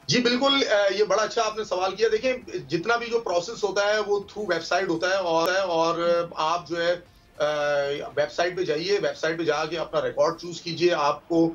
जी बिल्कुल, ये बड़ा अच्छा आपने सवाल किया। देखिए, जितना भी जो प्रोसेस होता है वो थ्रू वेबसाइट होता है, और आप जो है वेबसाइट पे जाइए, वेबसाइट पे जाके अपना रिकॉर्ड चूज कीजिए, आपको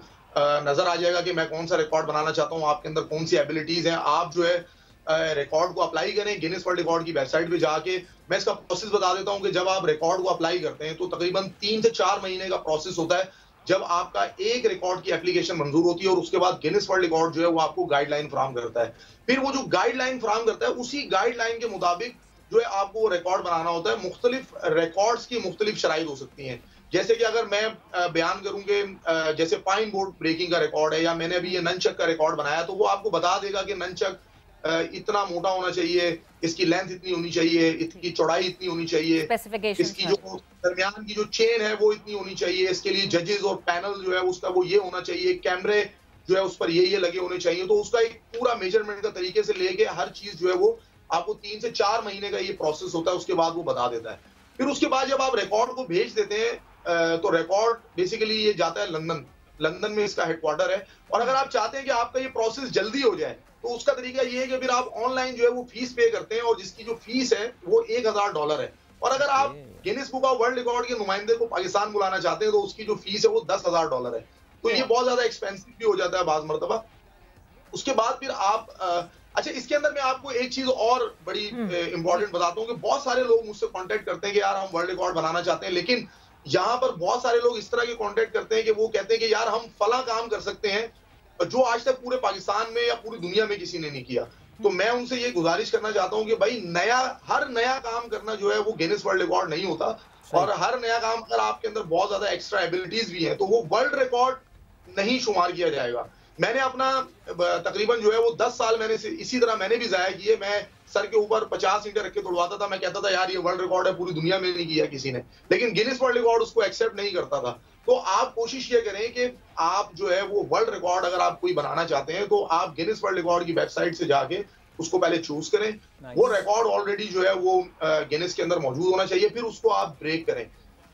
नजर आ जाएगा कि मैं कौन सा रिकॉर्ड बनाना चाहता हूँ, आपके अंदर कौन सी एबिलिटीज हैं। आप जो है रिकॉर्ड को अप्लाई करें गिनीज वर्ल्ड रिकॉर्ड की वेबसाइट पे जाके। मैं इसका प्रोसेस बता देता हूँ कि जब आप रिकॉर्ड को अप्लाई करते हैं तो तकरीबन 3 से 4 महीने का प्रोसेस होता है, जब आपका एक रिकॉर्ड की एप्लीकेशन मंजूर होती है, और उसके बाद गिनीज वर्ल्ड रिकॉर्ड जो है वो आपको गाइडलाइन फराहम करता है। फिर वो जो गाइडलाइन फराहम करता है, उसी गाइडलाइन के मुताबिक जो है आपको वो रिकॉर्ड बनाना होता है। मुख्तलिफ रिकॉर्ड्स की मुख्तलिफ शराइत हो सकती हैं, जैसे कि अगर मैं बयान करूं कि जैसे पाइन बोर्ड ब्रेकिंग का रिकॉर्ड है, या मैंने अभी ये ननचक का रिकॉर्ड बनाया, तो वो आपको बता देगा कि ननचक इतना मोटा होना चाहिए, इसकी लेंथ इतनी होनी चाहिए, इसकी चौड़ाई इतनी होनी चाहिए, इसकी जो दरमियान की जो चेन है वो इतनी होनी चाहिए, इसके लिए जजेस और पैनल जो है उसका वो ये होना चाहिए, कैमरे जो है उस पर ये लगे होने चाहिए। तो उसका एक पूरा मेजरमेंट का तरीके से लेके हर चीज जो है वो आपको 3 से 4 महीने का ये प्रोसेस होता है, उसके बाद वो बता देता है। फिर उसके बाद जब आप रिकॉर्ड को भेज देते हैं तो रिकॉर्ड बेसिकली ये जाता है लंदन में इसका हेडक्वार्टर है। और अगर आप चाहते हैं कि आपका ये प्रोसेस जल्दी हो जाए, तो उसका तरीका ये है कि फिर आप ऑनलाइन जो है वो फीस पे करते हैं, और जिसकी जो फीस है वो $1000 है। और अगर आप Guinness book of world record के नुमाइंदे को पाकिस्तान बुलाना चाहते हैं तो उसकी जो फीस है वो $10,000 है। तो ये बहुत ज्यादा एक्सपेंसिव भी हो जाता है बाज मरतबा। उसके बाद फिर आप अच्छा, इसके अंदर मैं आपको एक चीज और बड़ी इंपॉर्टेंट बताता हूँ कि बहुत सारे लोग मुझसे कांटेक्ट करते हैं कि यार हम वर्ल्ड रिकॉर्ड बनाना चाहते हैं, लेकिन यहाँ पर बहुत सारे लोग इस तरह के कांटेक्ट करते हैं कि वो कहते हैं कि यार हम फला काम कर सकते हैं जो आज तक पूरे पाकिस्तान में या पूरी दुनिया में किसी ने नहीं किया। तो मैं उनसे ये गुजारिश करना चाहता हूँ कि भाई हर नया काम करना जो है वो गिनीज वर्ल्ड रिकॉर्ड नहीं होता, और हर नया काम अगर आपके अंदर बहुत ज्यादा एक्स्ट्रा एबिलिटीज भी हैं तो वो वर्ल्ड रिकॉर्ड नहीं शुमार किया जाएगा। मैंने अपना तकरीबन जो है वो 10 साल मैंने इसी तरह मैंने भी जाया किए। मैं सर के ऊपर 50 ईंटें रख के तोड़वाता था, मैं कहता था यार ये वर्ल्ड रिकॉर्ड है, पूरी दुनिया में नहीं किया किसी ने, लेकिन गिनीज वर्ल्ड रिकॉर्ड उसको एक्सेप्ट नहीं करता था। तो आप कोशिश ये करें कि आप जो है वो वर्ल्ड रिकॉर्ड अगर आप कोई बनाना चाहते हैं तो आप गिनीज वर्ल्ड रिकॉर्ड की वेबसाइट से जाके उसको पहले चूज करें। वो रिकॉर्ड ऑलरेडी जो है वो गिनीज के अंदर मौजूद होना चाहिए, फिर उसको आप ब्रेक करें।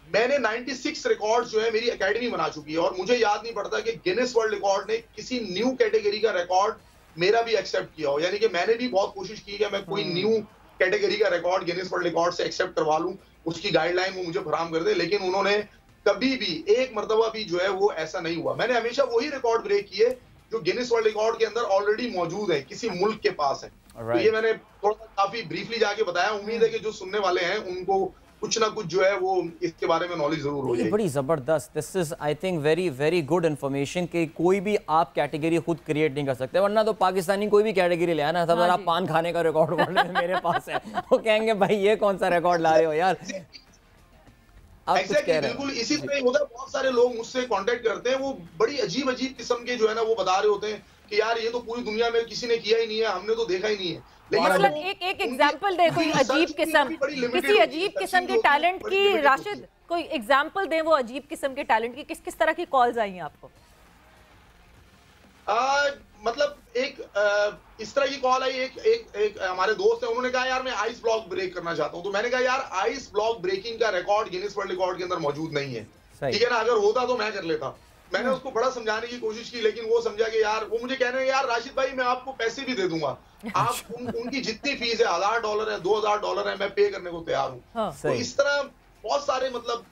मैंने 96 रिकॉर्ड जो है मेरी एकेडमी बना चुकी है, और मुझे याद नहीं पड़ता कि गिनीज वर्ल्ड रिकॉर्ड ने किसी न्यू कैटेगरी का रिकॉर्ड मेरा भी एक्सेप्ट किया हो। यानी कि मैंने भी बहुत कोशिश की कि मैं कोई न्यू कैटेगरी का रिकॉर्ड गिनीज वर्ल्ड रिकॉर्ड से एक्सेप्ट करवा लूं, उसकी गाइडलाइन वो मुझे फराहम कर दे, लेकिन उन्होंने कभी भी एक मर्तबा भी जो है वो ऐसा नहीं हुआ। मैंने हमेशा वही रिकॉर्ड ब्रेक किए जो गिनीज वर्ल्ड रिकॉर्ड के अंदर ऑलरेडी मौजूद है, किसी मुल्क के पास है। तो ये मैंने थोड़ा सा काफी ब्रीफली जाके बताया। उम्मीद है कि जो सुनने वाले हैं उनको कुछ ना कुछ जो है वो इसके बारे में नॉलेज जरूर हो जाएगी। बड़ी जबरदस्त, this is I think very very good information कि कोई भी आप कैटेगरी खुद क्रिएट नहीं कर सकते, वरना तो पाकिस्तानी कोई भी कैटेगरी ले आना, सब आप पान खाने का रिकॉर्ड मेरे पास है, वो कहेंगे भाई ये कौन सा रिकॉर्ड ला रहे हो यार। बिल्कुल इसी तरह होता है। बहुत सारे लोग मुझसे कांटेक्ट करते हैं, वो बड़ी अजीब अजीब किस्म के जो है ना वो बता रहे होते हैं कि यार ये तो पूरी दुनिया में किसी ने किया ही नहीं है, हमने तो देखा ही नहीं है। मतलब एक एग्जांपल दे, कोई अजीब किस्म, किसी अजीब किस्म के टैलेंट की, राशिद कोई एग्जांपल दे वो अजीब किस्म के टैलेंट की, किस तरह की कॉल्स आई हैं आपको? मतलब इस तरह की कॉल आई, एक हमारे दोस्त है, उन्होंने कहा यार मैं आइस ब्लॉक ब्रेक करना चाहता हूं। तो मैंने कहा यार आइस ब्लॉक ब्रेकिंग का रिकॉर्ड गिनीज वर्ल्ड रिकॉर्ड के अंदर मौजूद नहीं है, ठीक है ना, अगर होता तो मैं कर लेता। मैंने उसको बड़ा समझाने की कोशिश की, लेकिन वो समझा कि यार, वो मुझे कहने यार राशिद भाई मैं आपको पैसे भी दे दूंगा, आप उनकी जितनी फीस है $1000 है, $2000 है, मैं पे करने को तैयार हूँ। तो इस तरह बहुत सारे मतलब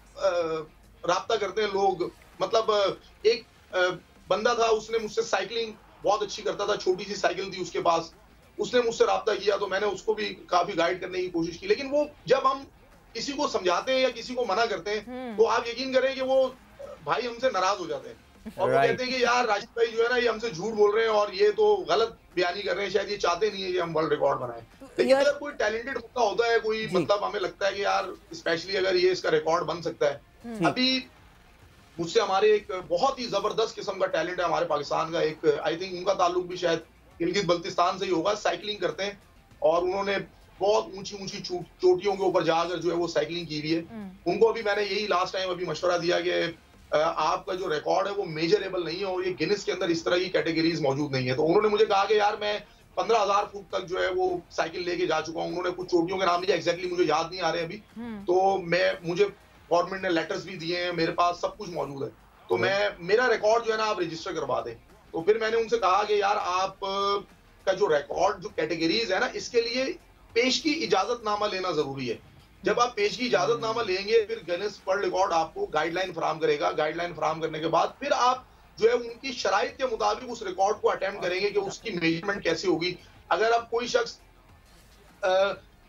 राब्ता करते हैं लोग। मतलब एक बंदा था, उसने मुझसे साइकिलिंग बहुत अच्छी करता था, छोटी सी साइकिल थी उसके पास, उसने मुझसे राब्ता किया, तो मैंने उसको भी काफी गाइड करने की कोशिश की। लेकिन वो जब हम किसी को समझाते हैं या किसी को मना करते हैं तो आप यकीन करें कि वो भाई हमसे नाराज हो जाते हैं। और वो कहते हैं कि यार राशिद भाई जो है ना ये हमसे झूठ बोल रहे हैं और ये तो गलत बयानी कर रहे हैं, शायद ये चाहते नहीं है कि हम वर्ल्ड रिकॉर्ड बनाएं। लेकिन अगर कोई टैलेंटेड बंदा होता है, कोई मतलब हमें लगता है कि यार स्पेशली अगर ये इसका रिकॉर्ड बन सकता है। अभी मुझसे हमारे एक बहुत ही जबरदस्त किस्म का टैलेंट है हमारे पाकिस्तान का, एक आई थिंक उनका ताल्लुक भी शायद गिलगित बल्तिस्तान से ही होगा, साइकिलिंग करते हैं और उन्होंने बहुत ऊंची ऊंची चोटियों के ऊपर जाकर जो है वो साइकिलिंग की हुई है। उनको अभी मैंने यही लास्ट टाइम अभी मशवरा दिया कि आपका जो रिकॉर्ड है वो मेजरेबल नहीं है और ये गिनेस के अंदर इस तरह की कैटेगरीज मौजूद नहीं है। तो उन्होंने मुझे कहा कि यार मैं 15,000 फुट तक जो है वो साइकिल लेके जा चुका हूँ। उन्होंने कुछ चोटियों के नाम लिया, एग्जैक्टली मुझे याद नहीं आ रहे अभी। तो मुझे गवर्नमेंट ने लेटर्स भी दिए हैं, मेरे पास सब कुछ मौजूद है। तो मेरा रिकॉर्ड जो है ना आप रजिस्टर करवा दें। तो फिर मैंने उनसे कहा कि यार आप का जो रिकॉर्ड जो कैटेगरीज है ना इसके लिए पेश की इजाजतनामा लेना जरूरी है। जब आप पेश की इजाजतनामा लेंगे फिर गिनेस वर्ल्ड रिकॉर्ड आपको गाइडलाइन फराहम करेगा। गाइडलाइन फराहम करने के बाद फिर आप जो है उनकी शराइत के मुताबिक उस रिकॉर्ड को अटेम्प्ट करेंगे कि उसकी मेजरमेंट कैसी होगी। अगर आप कोई शख्स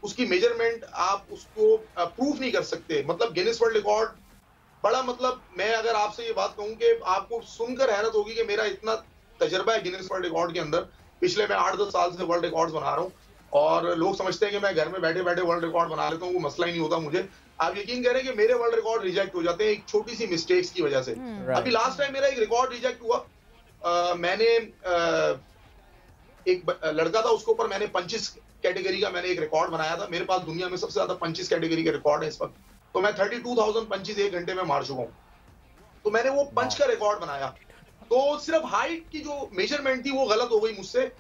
उसकी मेजरमेंट आप उसको प्रूफ नहीं कर सकते, मतलब गिनेस वर्ल्ड रिकॉर्ड बड़ा, मतलब मैं अगर आपसे ये बात कहूं कि आपको सुनकर हैरत होगी कि मेरा इतना तजर्बा है गिनेस वर्ल्ड रिकॉर्ड के अंदर। पिछले मैं 8-10 साल से वर्ल्ड रिकॉर्ड्स बना रहा हूं और लोग समझते हैं कि मैं घर में बैठे बैठे वर्ल्ड रिकॉर्ड बना लेता हूं, वो मसला ही नहीं होता मुझे। आप यकीन करें कि मेरे वर्ल्ड रिकॉर्ड रिजेक्ट हो जाते हैं एक छोटी सी मिस्टेक्स की वजह से। अभी लास्ट टाइम मेरा एक रिकॉर्ड रिजेक्ट हुआ। मैंने एक लड़का था, उसके ऊपर मैंने पंचेस कैटेगरी का मैंने एक रिकॉर्ड बनाया था। मेरे पास दुनिया में सबसे ज्यादा पंचेस कैटेगरी का रिकॉर्ड है इस वक्त। तो मैं 32,000 पंचेस 1 घंटे में मार चुका हूं। तो मैंने वो पंच का रिकॉर्ड बनाया। तो सिर्फ हाइट की जो मेजरमेंट थी वो गलत हो गई मुझसे।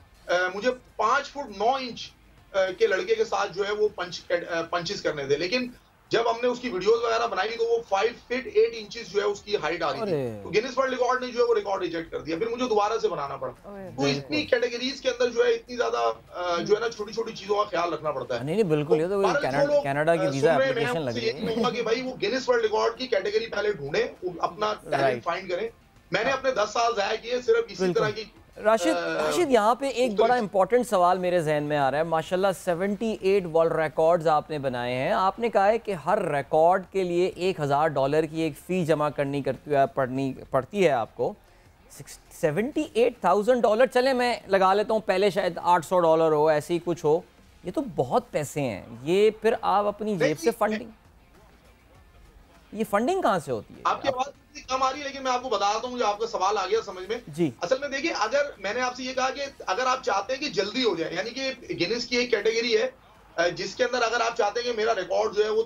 मुझे 5 फुट 9 इंच के लड़के के साथ जो है वो पंचेस करने थे, लेकिन जब हमने उसकी वीडियोस वगैरह बनाई तो वो 5 फीट 8 इंचेस जो है उसकी हाइट आ रही थी। तो गिनेस वर्ल्ड रिकॉर्ड ने जो है वो रिकॉर्ड रिजेक्ट कर दिया। फिर मुझे दोबारा से बनाना पड़ा। तो इतनी कैटेगरीज के अंदर जो है इतनी ज्यादा जो है ना छोटी छोटी चीजों का ख्याल रखना पड़ता है। नहीं बिल्कुल, ये तो कनाडा की वीजा एप्लीकेशन लग रही है कि भाई वो गिनेस वर्ल्ड रिकॉर्ड की कैटेगरी पहले ढूंढे, अपना टैलेंट फाइंड करें। मैंने अपने 10 साल जाया किए सिर्फ इसी तरह की। राशिद यहाँ पे एक बड़ा इंपॉर्टेंट सवाल मेरे जहन में आ रहा है। माशाल्लाह 78 वर्ल्ड रिकॉर्ड्स आपने बनाए हैं। आपने कहा है कि हर रिकॉर्ड के लिए $1,000 की एक फ़ी जमा पड़ती है आपको। $78,000, चले मैं लगा लेता हूँ पहले शायद $800 हो, ऐसे ही कुछ हो। ये तो बहुत पैसे हैं। ये फिर आप अपनी जेब से ये फंडिंग कहाँ से होती है? आपकी आवाज कम आ रही है, लेकिन मैं आपको बताता हूँ, मुझे आपका सवाल आ गया समझ में जी। असल में देखिए, अगर मैंने आपसे ये कहा कि अगर आप चाहते हैं कि जल्दी हो जाए, यानी कि गिनेस की एक कैटेगरी है जिसके अंदर अगर आप चाहते हैं कि मेरा रिकॉर्ड जो है वो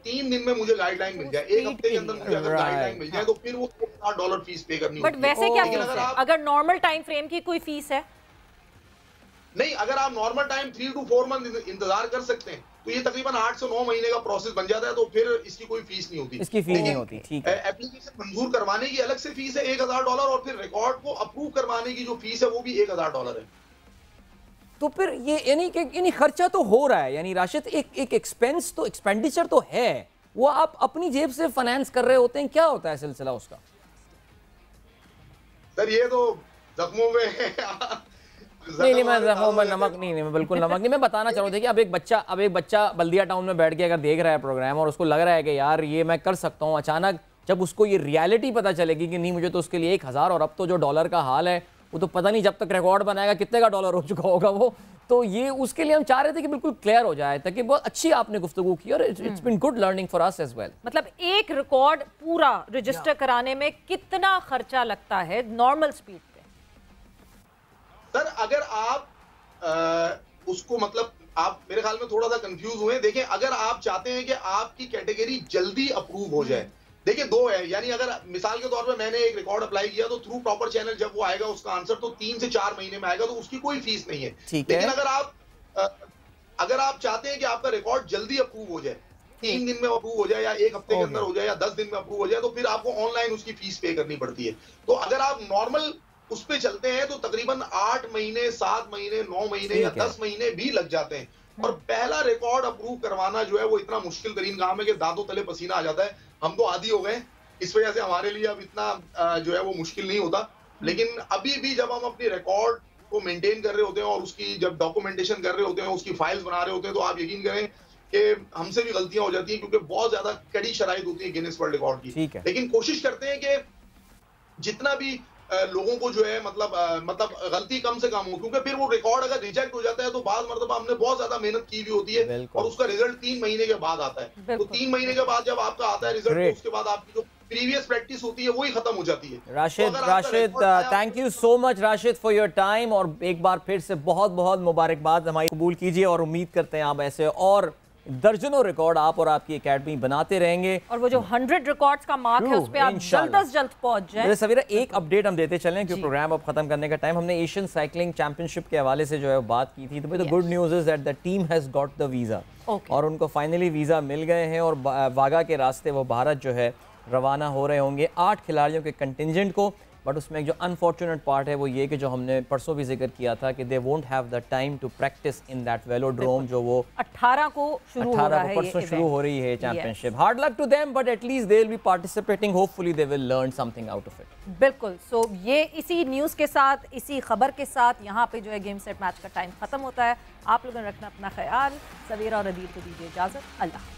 3 दिन में मुझे गाइडलाइन मिल जाए, 1 हफ्ते के अंदर मुझे अगर गाइडलाइन मिल जाए, तो फिर वो $1,000 फीस पे करनी होगी। बट वैसे क्या अगर नॉर्मल टाइम फ्रेम की कोई फीस है? नहीं, अगर आप नॉर्मल टाइम 3 to 4 मंथ इंतजार कर सकते हैं तो ये तकरीबन 8 से 9 महीने का प्रोसेस बन जाता है। तो फिर इसकी कोई फीस नहीं होती, इसकी फीस नहीं होती। ठीक है। एप्लीकेशन मंजूर करवाने की अलग से फीस है $1,000 और फिर रिकॉर्ड को अप्रूव करवाने की जो फीस है वो भी $1,000 है। तो फिर ये यानी खर्चा तो हो रहा है, यानी राशिद एक एक्सपेंस तो एक्सपेंडिचर तो है, वो आप अपनी जेब से फाइनेंस कर रहे होते हैं। क्या होता है सिलसिला उसका? सर ये तो जख्मों में नहीं मैं नमक नहीं, मैं बिल्कुल नमक नहीं। मैं बताना चाह रहा हूँ, देखिए अब एक बच्चा बल्दिया टाउन में बैठ के अगर देख रहा है प्रोग्राम और उसको लग रहा है कि यार ये मैं कर सकता हूँ, अचानक जब उसको ये रियलिटी पता चलेगी कि नहीं मुझे तो उसके लिए 1,000 और अब तो जो डॉलर का हाल है वो तो पता नहीं जब तक रिकॉर्ड बनाएगा कितने का डॉलर हो चुका होगा वो। तो ये उसके लिए हम चाह रहे थे कि बिल्कुल क्लियर हो जाए, ताकि बहुत अच्छी आपने गुफ्तगू की और it's been good learning for us as well. मतलब एक रिकॉर्ड पूरा रजिस्टर कराने में कितना खर्चा लगता है नॉर्मल स्पीड पे? सर अगर आप उसको मतलब आप मेरे ख्याल में थोड़ा सा कंफ्यूज हुए। देखिए अगर आप चाहते हैं कि आपकी कैटेगरी जल्दी अप्रूव हो जाए, देखिए 2 है, यानी अगर मिसाल के तौर पे मैंने एक रिकॉर्ड अप्लाई किया तो थ्रू प्रॉपर चैनल जब वो आएगा उसका आंसर तो 3 से 4 महीने में आएगा, तो उसकी कोई फीस नहीं है। लेकिन अगर आप चाहते हैं कि आपका रिकॉर्ड जल्दी अप्रूव हो जाए, 3 दिन में अप्रूव हो जाए या 1 हफ्ते के अंदर हो जाए या 10 दिन में अप्रूव हो जाए, तो फिर आपको ऑनलाइन उसकी फीस पे करनी पड़ती है। तो अगर आप नॉर्मल उस पे चलते हैं तो तकरीबन 8 महीने 7 महीने 9 महीने या 10 महीने भी लग जाते हैं। और पहला रिकॉर्ड अप्रूव करवाना जो है वो इतना मुश्किल तरीन काम है कि दांतों तले पसीना आ जाता है। हम तो आदी हो गए, इस वजह से हमारे लिए अब इतना जो है वो मुश्किल नहीं होता। लेकिन अभी भी जब हम अपनी रिकॉर्ड को मेंटेन कर रहे होते हैं और उसकी जब डॉक्यूमेंटेशन कर रहे होते हैं, उसकी फाइल्स बना रहे होते हैं, तो आप यकीन करें कि हमसे भी गलतियां हो जाती हैं क्योंकि बहुत ज्यादा कड़ी शराइत होती है गिनेस वर्ल्ड रिकॉर्ड की। लेकिन कोशिश करते हैं कि जितना भी लोगों को जो है मतलब गलती कम से कम हो, क्योंकि फिर वो रिकॉर्ड अगर रिजेक्ट हो जाता है तो बाद मरतबा हमने बहुत ज्यादा मेहनत की हुई होती है और उसका रिजल्ट 3 महीने के बाद आता है। तो 3 महीने के बाद जब आपका आता है रिजल्ट, तो उसके बाद आपकी जो प्रीवियस प्रैक्टिस होती है वही खत्म हो जाती है। Rashid thank you so much Rashid for your time, और एक बार फिर से बहुत बहुत मुबारकबाद हमारी कबूल कीजिए, और उम्मीद करते हैं आप ऐसे और दर्जनों रिकॉर्ड आप और आपकी एकेडमी बनाते रहेंगे, और वो जो 100 रिकॉर्ड्स का मार्क है उस पे आप जल्द से जल्द पहुंच जाएं। सवीरा एक अपडेट हम देते चलें क्योंकि प्रोग्राम अब खत्म करने का टाइम। हमने एशियन साइकिलिंग चैंपियनशिप के हवाले से जो है बात की थी, तो the good news is that the team has got the visa, और उनको फाइनली वीज़ा मिल गए हैं और वागा के रास्ते वो भारत जो है रवाना हो रहे होंगे 8 खिलाड़ियों के कंटिजेंट को। बट उसमें एक जो अनफॉर्चुनेट पार्ट है वो ये कि जो हमने परसों भी जिक्र किया था कि they won't have the time to practice in that velodrome, जो वो 18 को परसों शुरू हो रही है championship. Hard luck to them, but at least they will be participating, hopefully they will learn something out of it. बिल्कुल। सो ये इसी न्यूज़ के साथ, इसी खबर के साथ यहाँ पे जो है गेम सेट मैच का टाइम खत्म होता है। आप लोगों ने रखना अपना ख्याल। सवेरा और अदील को दीजिए इजाज़त। अल्लाह।